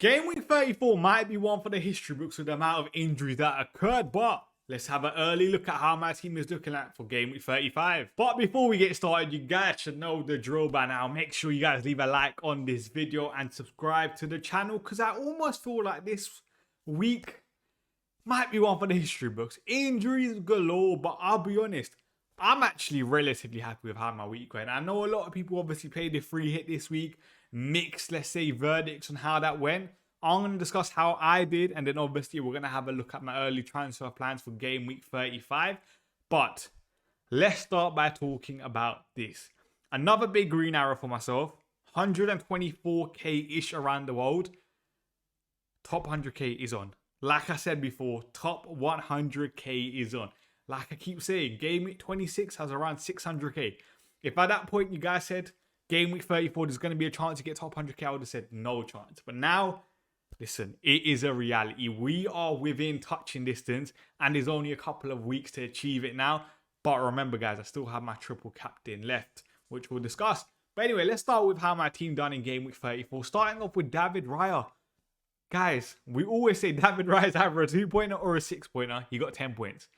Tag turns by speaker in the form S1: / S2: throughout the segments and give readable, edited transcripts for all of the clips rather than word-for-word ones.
S1: Game week 34 might be one for the history books with the amount of injuries that occurred, but let's have an early look at how my team is looking at for game week 35. But before we get started, you guys should know the drill by now. Make sure you guys leave a like on this video and subscribe to the channel, because I almost feel like this week might be one for the history books. Injuries galore, but I'll be honest, I'm actually relatively happy with how my week went. I know a lot of people obviously played the free hit this week, mixed, let's say, verdicts on how that went. I'm going to discuss how I did, and then obviously we're going to have a look at my early transfer plans for game week 35. But let's start by talking about this. Another big green arrow for myself, 124k-ish around the world. Top 100k is on. Like I said before, top 100k is on. Like I keep saying, game week 26 has around 600k. If at that point you guys said game week 34 there's going to be a chance to get top 100k, I would have said no chance. But now, listen, it is a reality. We are within touching distance, and there's only a couple of weeks to achieve it now. But remember, guys, I still have my triple captain left, which we'll discuss. But anyway, let's start with how my team done in game week 34. Starting off with David Raya. Guys, we always say David Raya is either a 2-pointer or a 6-pointer. He got 10 points.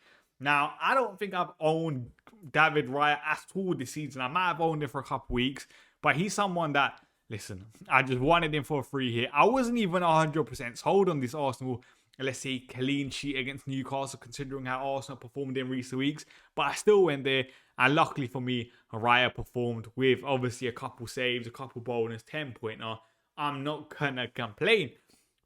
S1: Now, I don't think I've owned David Raya at all this season. I might have owned him for a couple weeks, but he's someone that, listen, I just wanted him for a free hit. I wasn't even 100% sold on this Arsenal, let's say, clean sheet against Newcastle, considering how Arsenal performed in recent weeks. But I still went there, and luckily for me, Raya performed with obviously a couple saves, a couple bonus, 10-pointer. I'm not gonna complain.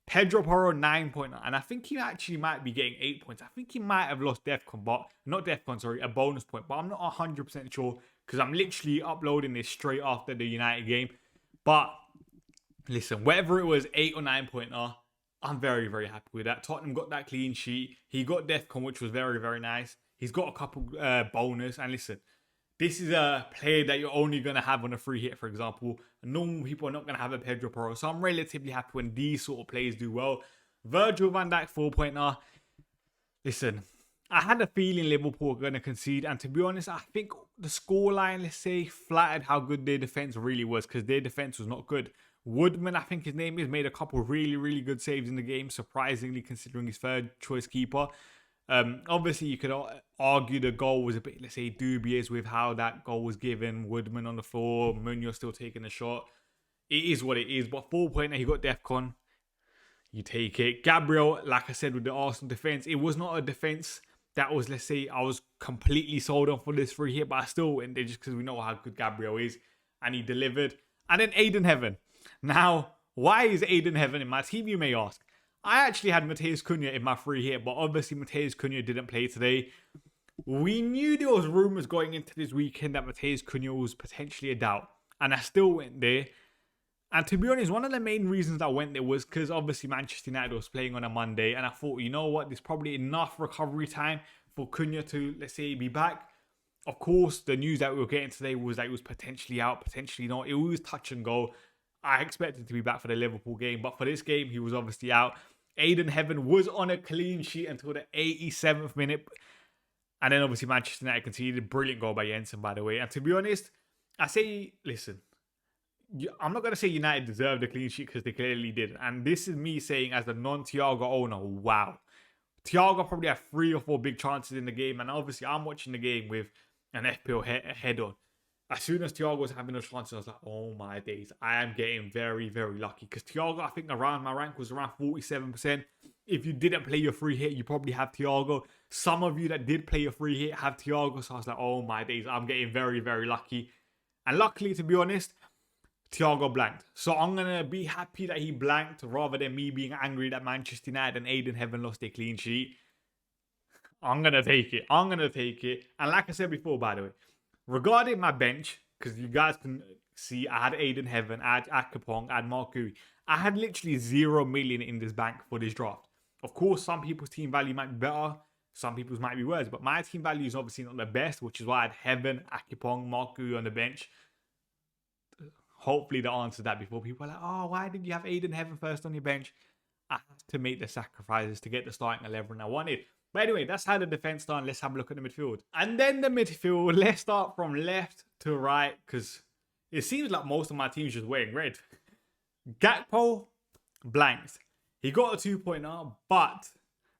S1: Pedro Porro, 9-pointer, and I think he actually might be getting 8 points. I think he might have lost DEFCON, but not DEFCON, sorry, a bonus point, but I'm not 100% sure, because I'm literally uploading this straight after the United game. But listen, whether it was 8 or 9-pointer, I'm very, very happy with that. Tottenham got that clean sheet. He got DEFCON, which was very, very nice. He's got a couple bonus, and listen, this is a player that you're only going to have on a free hit, for example. Normal people are not going to have a Pedro Porro. So I'm relatively happy when these sort of players do well. Virgil van Dijk, 4-pointer. Listen, I had a feeling Liverpool were going to concede. And to be honest, I think the scoreline, let's say, flattered how good their defense really was, because their defense was not good. Woodman, I think his name is, made a couple really, really good saves in the game, surprisingly, considering his third choice keeper. Obviously, you could argue the goal was a bit, let's say, dubious with how that goal was given. Woodman on the floor, Munoz still taking the shot. It is what it is, but 4-pointer, he got DEFCON. You take it. Gabriel, like I said, with the Arsenal defense, it was not a defense that was, let's say, I was completely sold on for this free hit, but I still went there just because we know how good Gabriel is, and he delivered. And then Aiden Heaven. Now, why is Aiden Heaven in my team, you may ask? I actually had Matheus Cunha in my free hit, but obviously Matheus Cunha didn't play today. We knew there was rumours going into this weekend that Matheus Cunha was potentially a doubt, and I still went there. And to be honest, one of the main reasons I went there was because obviously Manchester United was playing on a Monday, and I thought, you know what, there's probably enough recovery time for Cunha to, let's say, be back. Of course, the news that we were getting today was that he was potentially out, potentially not. It was touch and go. I expected to be back for the Liverpool game, but for this game, he was obviously out. Aiden Heaven was on a clean sheet until the 87th minute. And then obviously Manchester United conceded. Brilliant goal by Jensen, by the way. And to be honest, I say, listen, I'm not going to say United deserved a clean sheet because they clearly did. And this is me saying as the non-Thiago owner, wow. Thiago probably had 3 or 4 big chances in the game. And obviously I'm watching the game with an FPL head on. As soon as Thiago was having those chances, I was like, oh my days, I am getting very, very lucky. Because Thiago, I think around my rank was around 47%. If you didn't play your free hit, you probably have Thiago. Some of you that did play your free hit have Thiago. So I was like, oh my days, I'm getting very, very lucky. And luckily, to be honest, Thiago blanked. So I'm going to be happy that he blanked rather than me being angry that Manchester United and Aiden Heaven lost their clean sheet. I'm going to take it. I'm going to take it. And like I said before, by the way, regarding my bench, because you guys can see I had Aiden Heaven, I had Akapong, I had Mark Gui. I had literally 0 million in this bank for this draft. Of course, some people's team value might be better. Some people's might be worse. But my team value is obviously not the best, which is why I had Heaven, Akapong, Mark Gui on the bench. Hopefully that answers that before people are like, oh, why did you have Aiden Heaven first on your bench? I had to make the sacrifices to get the starting 11 I wanted. But anyway, that's how the defense done. Let's have a look at the midfield. And then the midfield, let's start from left to right, because it seems like most of my team's just wearing red. Gakpo, blanks. He got a 2-pointer, but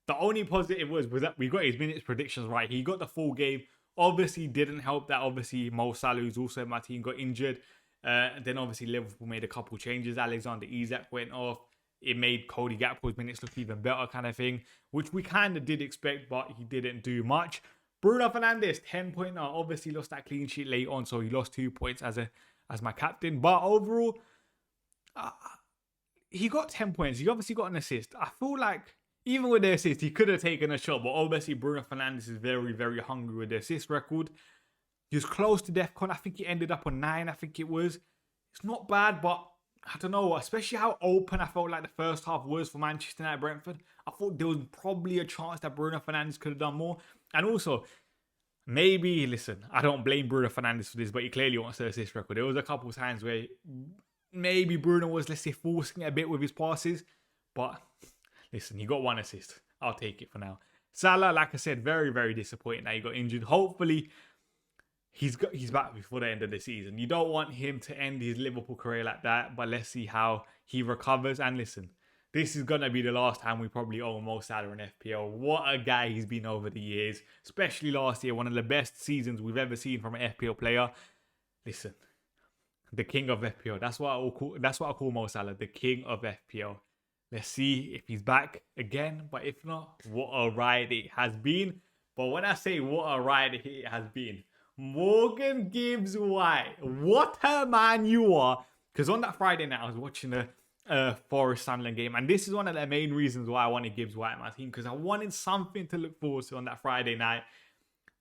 S1: the only positive was that we got his minutes predictions right. He got the full game. Obviously, didn't help that obviously Mo Salah, who's also in my team, got injured. Then obviously Liverpool made a couple changes. Alexander Isak went off. It made Cody Gakpo's minutes look even better kind of thing, which we kind of did expect, but he didn't do much. Bruno Fernandes, 10-pointer. Obviously lost that clean sheet late on, so he lost 2 points as my captain. But overall, he got 10 points. He obviously got an assist. I feel like even with the assist, he could have taken a shot. But obviously, Bruno Fernandes is very, very hungry with the assist record. He was close to DEFCON. I think he ended up on 9, I think it was. It's not bad, but I don't know. Especially how open I felt like the first half was for Manchester United Brentford. I thought there was probably a chance that Bruno Fernandes could have done more. And also, maybe, listen, I don't blame Bruno Fernandes for this, but he clearly wants the assist record. There was a couple of times where maybe Bruno was, let's say, forcing it a bit with his passes. But listen, he got 1 assist. I'll take it for now. Salah, like I said, very, very disappointing that he got injured. Hopefully, he's back before the end of the season. You don't want him to end his Liverpool career like that, but let's see how he recovers. And listen, this is going to be the last time we probably own Mo Salah in FPL. What a guy he's been over the years, especially last year. One of the best seasons we've ever seen from an FPL player. Listen, the king of FPL. That's what I call Mo Salah, the king of FPL. Let's see if he's back again. But if not, what a ride it has been. But when I say what a ride it has been, Morgan Gibbs White, what a man you are. Because on that Friday night, I was watching the Forest Sunderland game. And this is one of the main reasons why I wanted Gibbs White in my team. Because I wanted something to look forward to on that Friday night.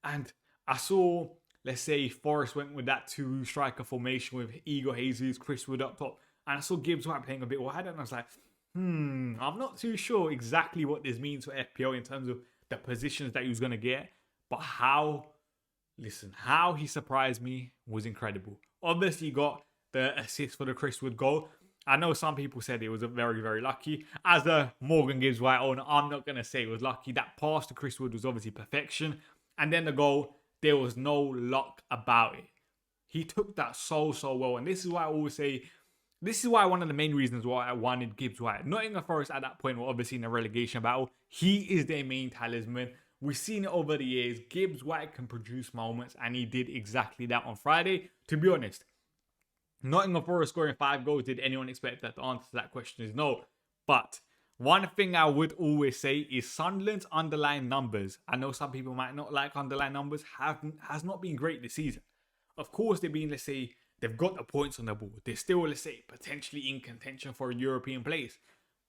S1: And I saw, let's say, Forest went with that 2 striker formation with Igor Jesus, Chris Wood up top. And I saw Gibbs White playing a bit wide. And I was like, I'm not too sure exactly what this means for FPL in terms of the positions that he was going to get. But how he surprised me was incredible. Obviously, got the assist for the Chris Wood goal. I know some people said it was very, very lucky. As a Morgan Gibbs White owner, I'm not going to say it was lucky. That pass to Chris Wood was obviously perfection. And then the goal, there was no luck about it. He took that so well. And this is why I always say, this is why one of the main reasons why I wanted Gibbs White. Nottingham Forest at that point were obviously in a relegation battle. He is their main talisman. We've seen it over the years. Gibbs White can produce moments, and he did exactly that on Friday. To be honest, Nottingham Forest scoring 5 goals, did anyone expect that? The answer to that question is no. But one thing I would always say is Sunderland's underlying numbers. I know some people might not like underlying numbers, has not been great this season. Of course, they've been, let's say, they've got the points on the board. They're still, let's say, potentially in contention for a European place.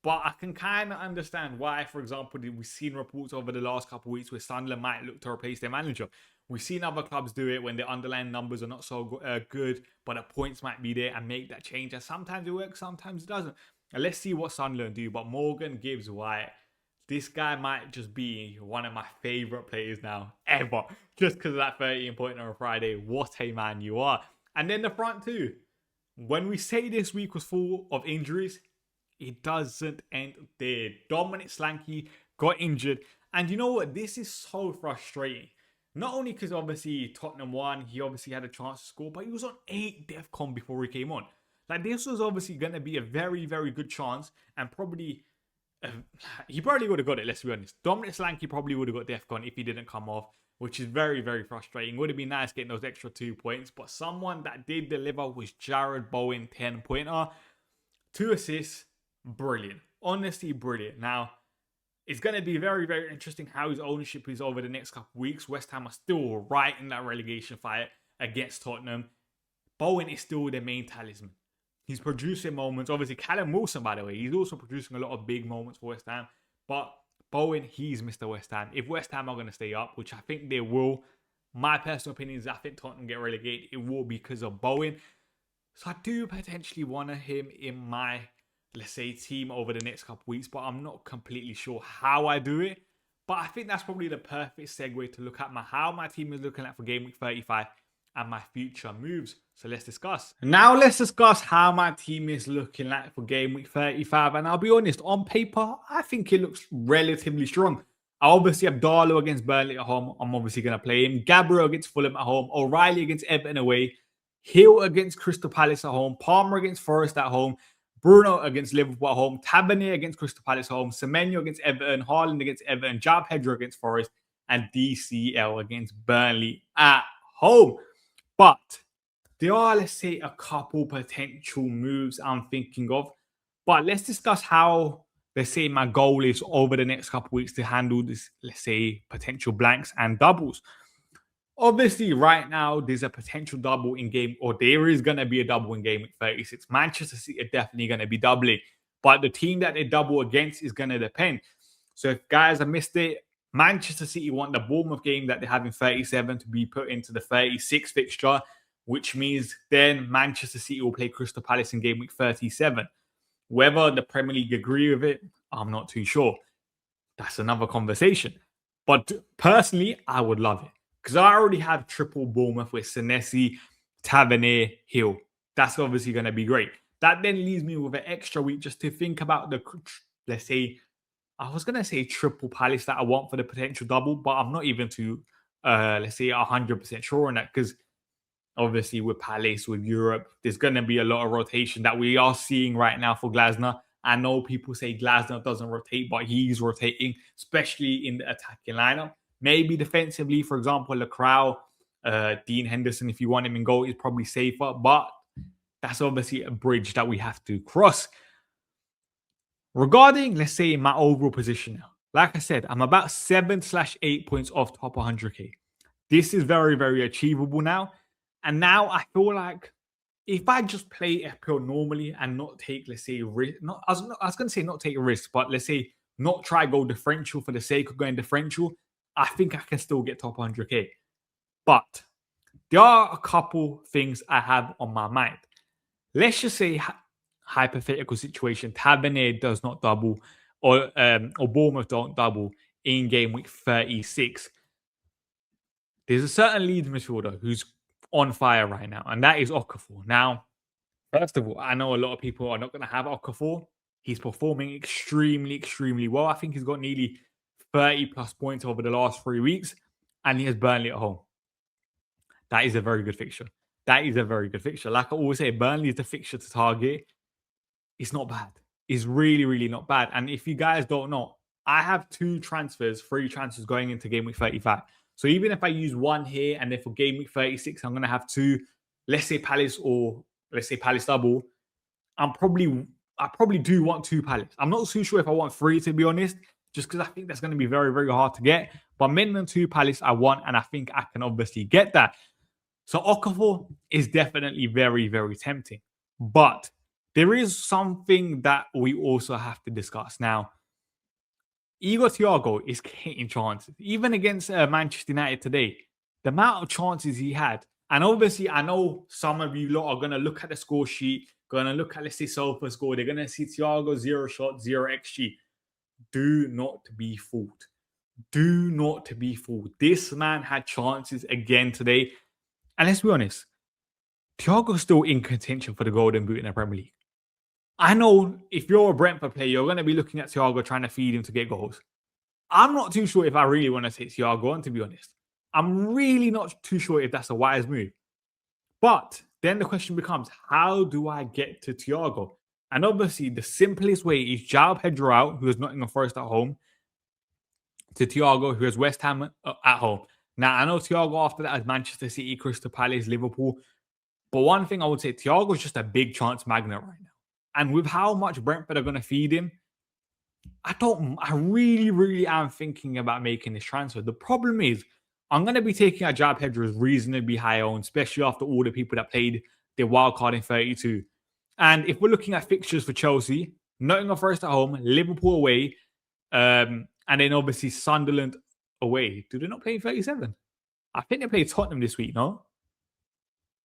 S1: But I can kind of understand why, for example, we've seen reports over the last couple of weeks where Sunderland might look to replace their manager. We've seen other clubs do it when the underlying numbers are not so good, but the points might be there and make that change. And sometimes it works, sometimes it doesn't. And let's see what Sunderland do. But Morgan Gibbs White, this guy might just be one of my favourite players now, ever. Just because of that 13-pointer on Friday. What a man you are. And then the front two. When we say this week was full of injuries, it doesn't end there. Dominic Slanky got injured. And you know what? This is so frustrating. Not only because obviously Tottenham won, he obviously had a chance to score, but he was on 8 DEFCON before he came on. Like, this was obviously going to be a very, very good chance. And probably, he probably would have got it, let's be honest. Dominic Slanky probably would have got DEFCON if he didn't come off, which is very, very frustrating. Would have been nice getting those extra 2 points. But someone that did deliver was Jared Bowen, 10-pointer. 2 assists. Brilliant. Honestly, brilliant. Now, it's going to be very, very interesting how his ownership is over the next couple of weeks. West Ham are still right in that relegation fight against Tottenham. Bowen is still their main talisman. He's producing moments. Obviously, Callum Wilson, by the way, he's also producing a lot of big moments for West Ham. But Bowen, he's Mr. West Ham. If West Ham are going to stay up, which I think they will, my personal opinion is I think Tottenham get relegated. It will because of Bowen. So I do potentially want him in my, let's say, team over the next couple of weeks, but I'm not completely sure how I do it. But I think that's probably the perfect segue to look at how my team is looking at for Game Week 35 and my future moves. So let's discuss. Now let's discuss how my team is looking like for Game Week 35. And I'll be honest, on paper, I think it looks relatively strong. I obviously have Darlow against Burnley at home. I'm obviously going to play him. Gabriel against Fulham at home. O'Reilly against Everton away. Hill against Crystal Palace at home. Palmer against Forest at home. Bruno against Liverpool at home, Tavernier against Crystal Palace at home, Semenyo against Everton, Haaland against Everton, João Pedro against Forest, and DCL against Burnley at home. But there are, let's say, a couple potential moves I'm thinking of. But let's discuss how, let's say, my goal is over the next couple weeks to handle this, let's say, potential blanks and doubles. Obviously, right now, there's a potential double in game, or there is going to be a double in game week 36. Manchester City are definitely going to be doubling, but the team that they double against is going to depend. So if guys have missed it, Manchester City want the Bournemouth game that they have in 37 to be put into the 36 fixture, which means then Manchester City will play Crystal Palace in game week 37. Whether the Premier League agree with it, I'm not too sure. That's another conversation. But personally, I would love it. Because I already have triple Bournemouth with Senesi, Tavernier, Hill. That's obviously going to be great. That then leaves me with an extra week just to think about the, let's say, I was going to say triple Palace that I want for the potential double, but I'm not even too, let's say, 100% sure on that. Because obviously with Palace, with Europe, there's going to be a lot of rotation that we are seeing right now for Glasner. I know people say Glasner doesn't rotate, but he's rotating, especially in the attacking lineup. Maybe defensively, for example, Lacroix, Dean Henderson, if you want him in goal, is probably safer. But that's obviously a bridge that we have to cross. Regarding, let's say, my overall position now. Like I said, I'm about 7/8 points off top 100k. This is very, very achievable now. And now I feel like if I just play FPL normally and not take, let's say, risk, I was going to say not take a risk, but let's say not try go differential for the sake of going differential, I think I can still get top 100k. But there are a couple things I have on my mind. Let's just say, hypothetical situation, Tavernier does not double, or Bournemouth don't double in game week 36. There's a certain Leeds midfielder who's on fire right now, and that is Okafor. Now, first of all, I know a lot of people are not going to have Okafor. He's performing extremely, extremely well. I think he's got nearly 30 plus points over the last 3 weeks, and he has Burnley at home. That is a very good fixture. That is a very good fixture. Like I always say, Burnley is the fixture to target. It's not bad. It's really, really not bad. And if you guys don't know, I have 3 transfers going into game week 35. So even if I use one here and then for game week 36, I'm going to have 2, let's say Palace or let's say Palace double. I probably do want 2 Palace. I'm not too sure if I want 3, to be honest, just because I think that's going to be very, very hard to get. But minimum 2 Palace I want, and I think I can obviously get that. So Okafor is definitely very, very tempting. But there is something that we also have to discuss. Now, Igor Thiago is getting chances. Even against Manchester United today, the amount of chances he had. And obviously, I know some of you lot are going to look at the score sheet, going to look at, let's say, Sofa score. They're going to see Thiago 0 shots, 0 XG. Do not be fooled. Do not be fooled. This man had chances again today. And let's be honest, Thiago's still in contention for the Golden Boot in the Premier League. I know if you're a Brentford player, you're going to be looking at Thiago trying to feed him to get goals. I'm not too sure if I really want to take Thiago on, to be honest. I'm really not too sure if that's a wise move. But then the question becomes, how do I get to Thiago? And obviously, the simplest way is João Pedro out, who is Nottingham Forest at home, to Thiago, who has West Ham at home. Now, I know Thiago after that has Manchester City, Crystal Palace, Liverpool. But one thing I would say, Thiago is just a big chance magnet right now. And with how much Brentford are going to feed him, I really, really am thinking about making this transfer. The problem is, I'm going to be taking out João Pedro as reasonably high owned, especially after all the people that played their wild card in 32. And if we're looking at fixtures for Chelsea, Nottingham Forest at home, Liverpool away, and then obviously Sunderland away. Do they not play in 37? I think they play Tottenham this week, no?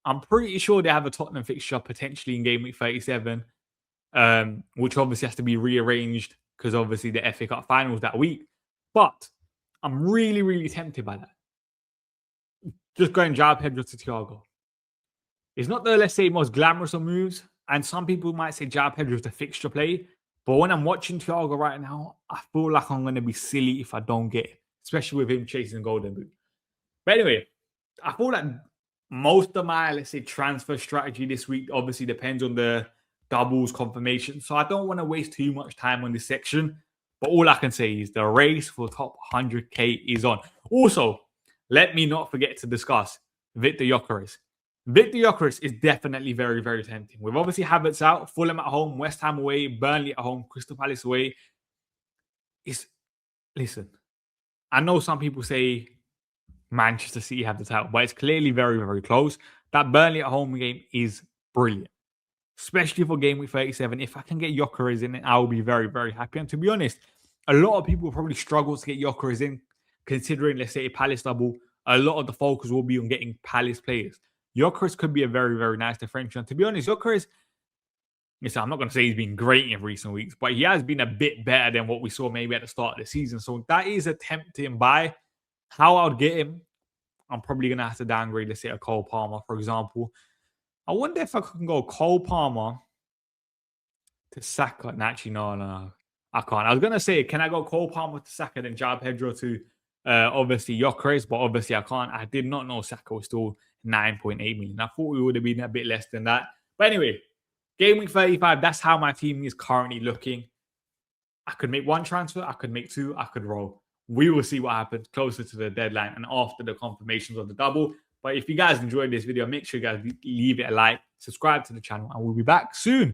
S1: I'm pretty sure they have a Tottenham fixture potentially in game week 37, which obviously has to be rearranged because obviously the FA Cup finals that week. But I'm really, really tempted by that. Just going João Pedro to Thiago. It's not the, let's say, most glamorous of moves. And some people might say João Pedro is the fixture play. But when I'm watching Thiago right now, I feel like I'm going to be silly if I don't get it, especially with him chasing Golden Boot. But anyway, I feel like most of my, let's say, transfer strategy this week obviously depends on the doubles, confirmations. So I don't want to waste too much time on this section. But all I can say is the race for top 100k is on. Also, let me not forget to discuss Victor GYÖKERES. Victor GYÖKERES is definitely very, very tempting. We've obviously Havertz out, Fulham at home, West Ham away, Burnley at home, Crystal Palace away. Listen, I know some people say Manchester City have the title, but it's clearly very, very close. That Burnley at home game is brilliant, especially for game week 37. If I can get GYÖKERES in it, I will be very, very happy. And to be honest, a lot of people probably struggle to get GYÖKERES in, considering, let's say, a Palace double. A lot of the focus will be on getting Palace players. GYÖKERES could be a very, very nice differential. And to be honest, GYÖKERES, listen, I'm not going to say he's been great in recent weeks, but he has been a bit better than what we saw maybe at the start of the season. So that is a tempting buy. How I would get him, I'm probably going to have to downgrade, let's say, a Cole Palmer, for example. I wonder if I can go Cole Palmer to Saka. Actually, no. I can't. I was going to say, can I go Cole Palmer to Saka, then João Pedro to obviously GYÖKERES, but obviously I can't. I did not know Saka was still 9.8 million. I thought we would have been a bit less than that. But anyway, game week 35, that's how my team is currently looking. I could make one transfer. I could make two. I could roll. We will see what happens closer to the deadline and after the confirmations of the double. But if you guys enjoyed this video, make sure you guys leave it a like, subscribe to the channel, and we'll be back soon.